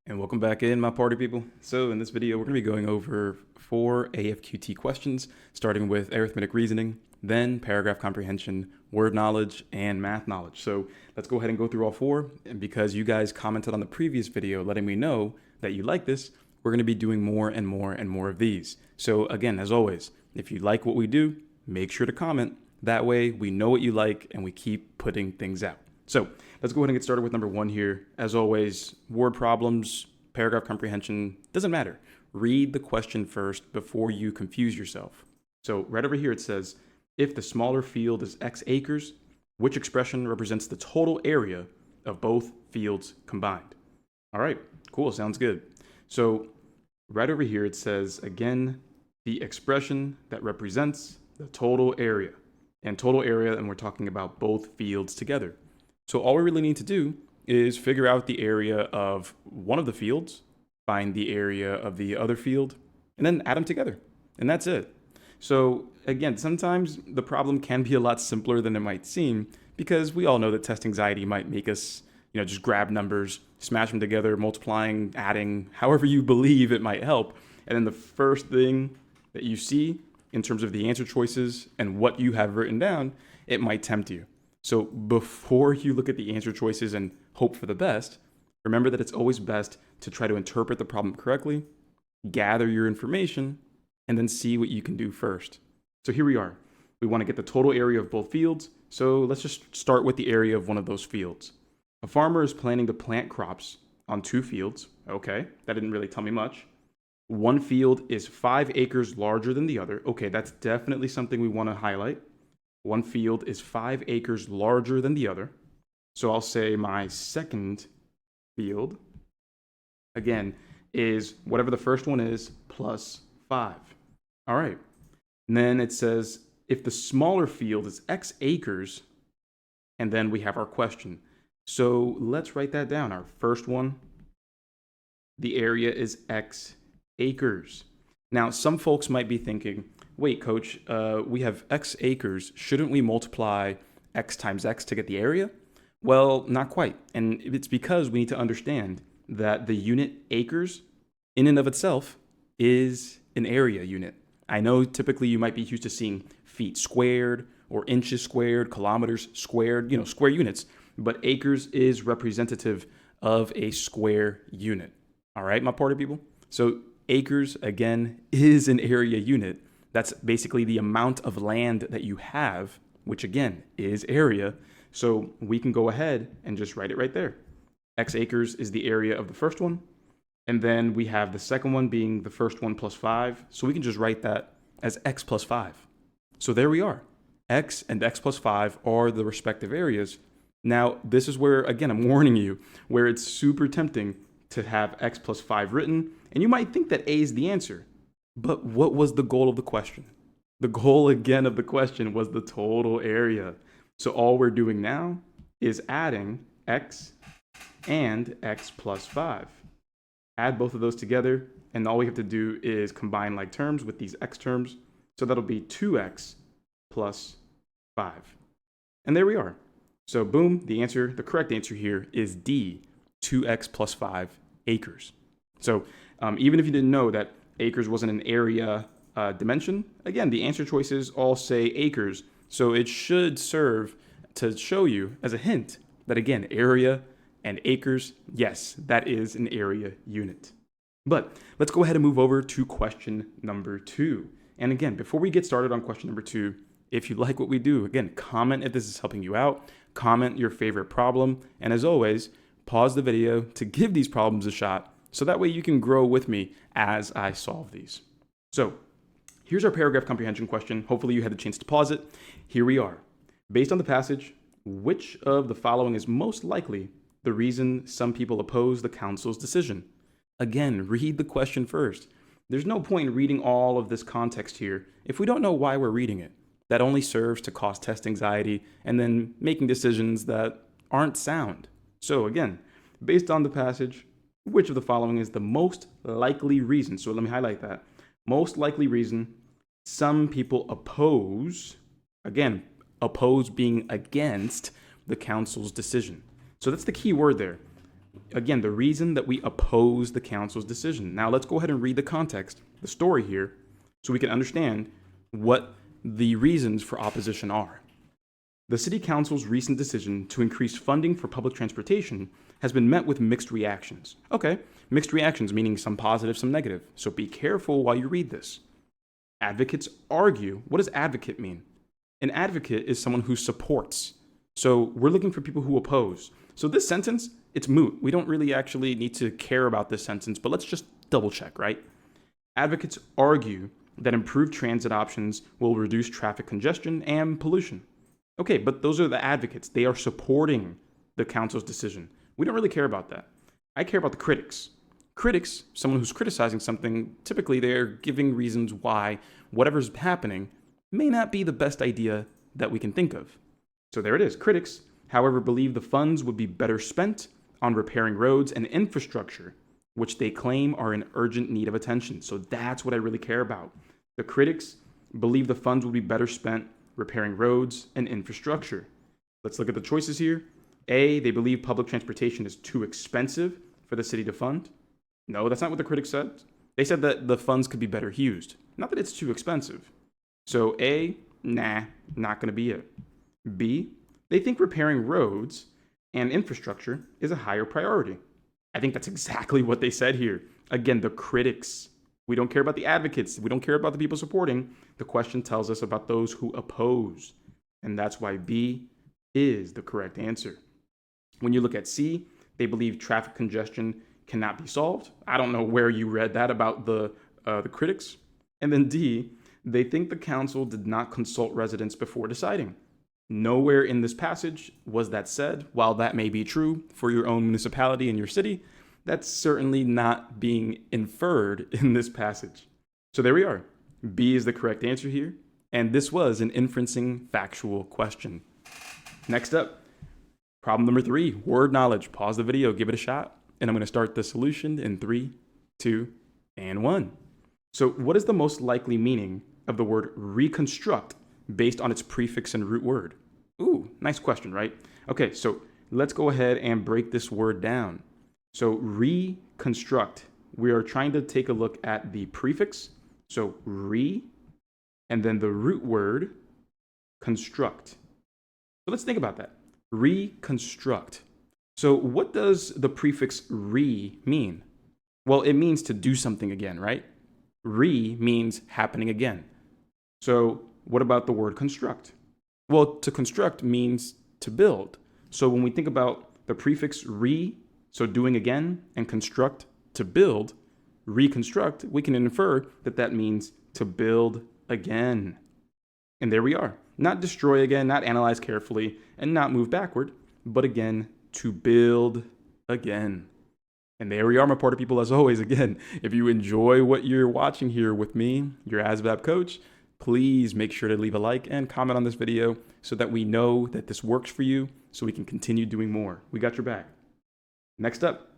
And welcome back in, my party people. So in this video, we're going to be going over 4 AFQT questions, starting with arithmetic reasoning, then paragraph comprehension, word knowledge, and math knowledge. So let's go ahead and go through all 4. And because you guys commented on the previous video letting me know that you like this, we're going to be doing more and more and more of these. So again, as always, if you like what we do, make sure to comment. That way we know what you like and we keep putting things out. So let's go ahead and get started with number 1 here. As always, word problems, paragraph comprehension, doesn't matter. Read the question first before you confuse yourself. So right over here it says, if the smaller field is X acres, which expression represents the total area of both fields combined? All right, cool, sounds good. So right over here it says, again, the expression that represents the total area. And total area, and we're talking about both fields together. So all we really need to do is figure out the area of one of the fields, find the area of the other field, and then add them together. And that's it. So again, sometimes the problem can be a lot simpler than it might seem, because we all know that test anxiety might make us, just grab numbers, smash them together, multiplying, adding, however you believe it might help. And then the first thing that you see in terms of the answer choices and what you have written down, it might tempt you. So before you look at the answer choices and hope for the best, remember that it's always best to try to interpret the problem correctly, gather your information, and then see what you can do first. So here we are. We want to get the total area of both fields. So let's just start with the area of one of those fields. A farmer is planning to plant crops on 2 fields. Okay, that didn't really tell me much. One field is 5 acres larger than the other. Okay, that's definitely something we want to highlight. One field is 5 acres larger than the other. So I'll say my second field, again, is whatever the first one is plus 5. All right. And then it says if the smaller field is X acres, and then we have our question. So let's write that down. Our first one, the area is X acres. Now, some folks might be thinking, wait, coach, we have X acres. Shouldn't we multiply X times X to get the area? Well, not quite. And it's because we need to understand that the unit acres in and of itself is an area unit. I know typically you might be used to seeing feet squared or inches squared, kilometers squared, square units, but acres is representative of a square unit. All right, my party people? So acres, again, is an area unit. That's basically the amount of land that you have, which again is area. So we can go ahead and just write it right there. X acres is the area of the first one. And then we have the second one being the first one plus 5. So we can just write that as X plus 5. So there we are. X and X plus 5 are the respective areas. Now, this is where, again, I'm warning you, where it's super tempting to have X plus 5 written. And you might think that A is the answer. But what was the goal of the question? The goal, again, of the question was the total area. So all we're doing now is adding X and X plus 5. Add both of those together, and all we have to do is combine like terms with these X terms. So that'll be 2X plus 5. And there we are. So boom, the correct answer here is D, 2X plus 5 acres. So even if you didn't know that acres wasn't an area dimension, again, the answer choices all say acres. So it should serve to show you as a hint that, again, area and acres, yes, that is an area unit. But let's go ahead and move over to question number 2. And again, before we get started on question number 2, if you like what we do, again, comment if this is helping you out, comment your favorite problem, and as always, pause the video to give these problems a shot, so that way you can grow with me as I solve these. So here's our paragraph comprehension question. Hopefully you had the chance to pause it. Here we are. Based on the passage, which of the following is most likely the reason some people oppose the council's decision? Again, read the question first. There's no point in reading all of this context here if we don't know why we're reading it. That only serves to cause test anxiety and then making decisions that aren't sound. So again, based on the passage, which of the following is the most likely reason? So let me highlight that. Most likely reason some people oppose, again, oppose being against the council's decision. So that's the key word there. Again, the reason that we oppose the council's decision. Now let's go ahead and read the context, the story here, so we can understand what the reasons for opposition are. The City Council's recent decision to increase funding for public transportation has been met with mixed reactions. Okay, mixed reactions meaning some positive, some negative. So be careful while you read this. Advocates argue. What does advocate mean? An advocate is someone who supports. So we're looking for people who oppose. So this sentence, it's moot. We don't really actually need to care about this sentence, but let's just double check, right? Advocates argue that improved transit options will reduce traffic congestion and pollution. Okay, but those are the advocates. They are supporting the council's decision. We don't really care about that. I care about the critics. Critics, someone who's criticizing something, typically they're giving reasons why whatever's happening may not be the best idea that we can think of. So there it is. Critics, however, believe the funds would be better spent on repairing roads and infrastructure, which they claim are in urgent need of attention. So that's what I really care about. The critics believe the funds would be better spent repairing roads and infrastructure. Let's look at the choices here. A, they believe public transportation is too expensive for the city to fund. No, that's not what the critics said. They said that the funds could be better used, not that it's too expensive. So A, nah, not going to be it. B, they think repairing roads and infrastructure is a higher priority. I think that's exactly what they said here. Again, the critics. We don't care about the advocates. We don't care about the people supporting. The question tells us about those who oppose. And that's why B is the correct answer. When you look at C, they believe traffic congestion cannot be solved. I don't know where you read that about the critics. And then D, they think the council did not consult residents before deciding. Nowhere in this passage was that said. While that may be true for your own municipality and your city, that's certainly not being inferred in this passage. So there we are. B is the correct answer here. And this was an inferencing factual question. Next up, problem number 3, word knowledge. Pause the video, give it a shot. And I'm going to start the solution in 3, 2, and 1. So what is the most likely meaning of the word reconstruct based on its prefix and root word? Ooh, nice question, right? Okay, so let's go ahead and break this word down. So reconstruct, we are trying to take a look at the prefix, so re, and then the root word, construct. So let's think about that. Reconstruct. So what does the prefix re mean? Well, it means to do something again, right? Re means happening again. So what about the word construct? Well, to construct means to build. So when we think about the prefix re, so doing again, and construct, to build, reconstruct, we can infer that that means to build again. And there we are. Not destroy again, not analyze carefully, and not move backward, but again, to build again. And there we are, my party people, as always. Again, if you enjoy what you're watching here with me, your ASVAB coach, please make sure to leave a like and comment on this video so that we know that this works for you, so we can continue doing more. We got your back. Next up,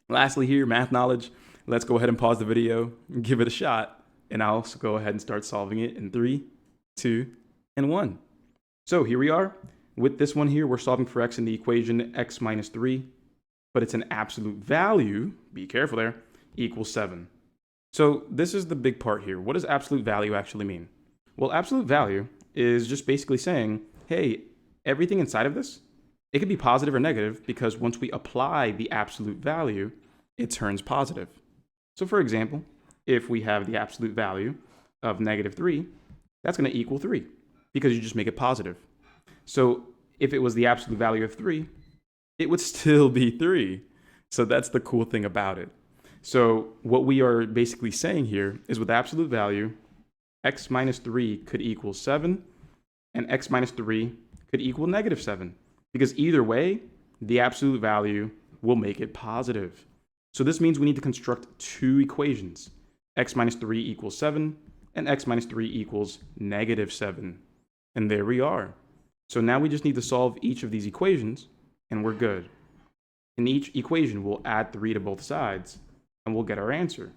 lastly here, math knowledge. Let's go ahead and pause the video, give it a shot, and I'll go ahead and start solving it in 3, 2, and 1. So here we are. With this one here, we're solving for x in the equation x minus 3, but it's an absolute value, be careful there, equals 7. So this is the big part here. What does absolute value actually mean? Well, absolute value is just basically saying, hey, everything inside of this, it could be positive or negative because once we apply the absolute value, it turns positive. So for example, if we have the absolute value of negative 3, that's going to equal 3 because you just make it positive. So if it was the absolute value of 3, it would still be 3. So that's the cool thing about it. So what we are basically saying here is with absolute value, x minus 3 could equal 7, and x minus 3 could equal negative 7. Because either way, the absolute value will make it positive. So this means we need to construct 2 equations. X minus 3 equals 7, and x minus 3 equals negative 7. And there we are. So now we just need to solve each of these equations, and we're good. In each equation, we'll add 3 to both sides, and we'll get our answer.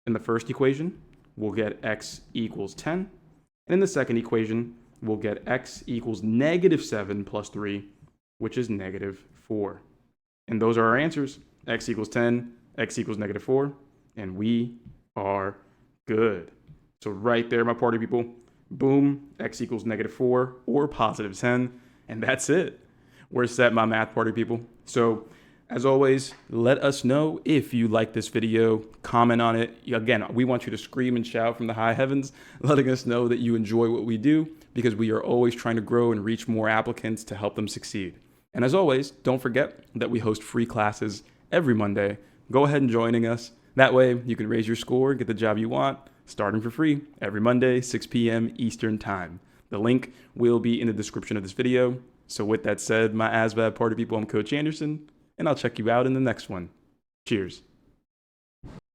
In the first equation, we'll get x equals 10. And in the second equation, we'll get x equals negative 7 plus 3, which is negative 4. And those are our answers. x equals 10, x equals -4, and we are good. So right there, my party people, boom, x equals -4 or +10, and that's it. We're set, my math party people. So as always, let us know if you like this video, comment on it. Again, we want you to scream and shout from the high heavens, letting us know that you enjoy what we do, because we are always trying to grow and reach more applicants to help them succeed. And as always, don't forget that we host free classes every Monday. Go ahead and join us. That way you can raise your score, get the job you want, starting for free every Monday, 6 p.m. Eastern Time. The link will be in the description of this video. So with that said, my ASVAB party people, I'm Coach Anderson, and I'll check you out in the next one. Cheers.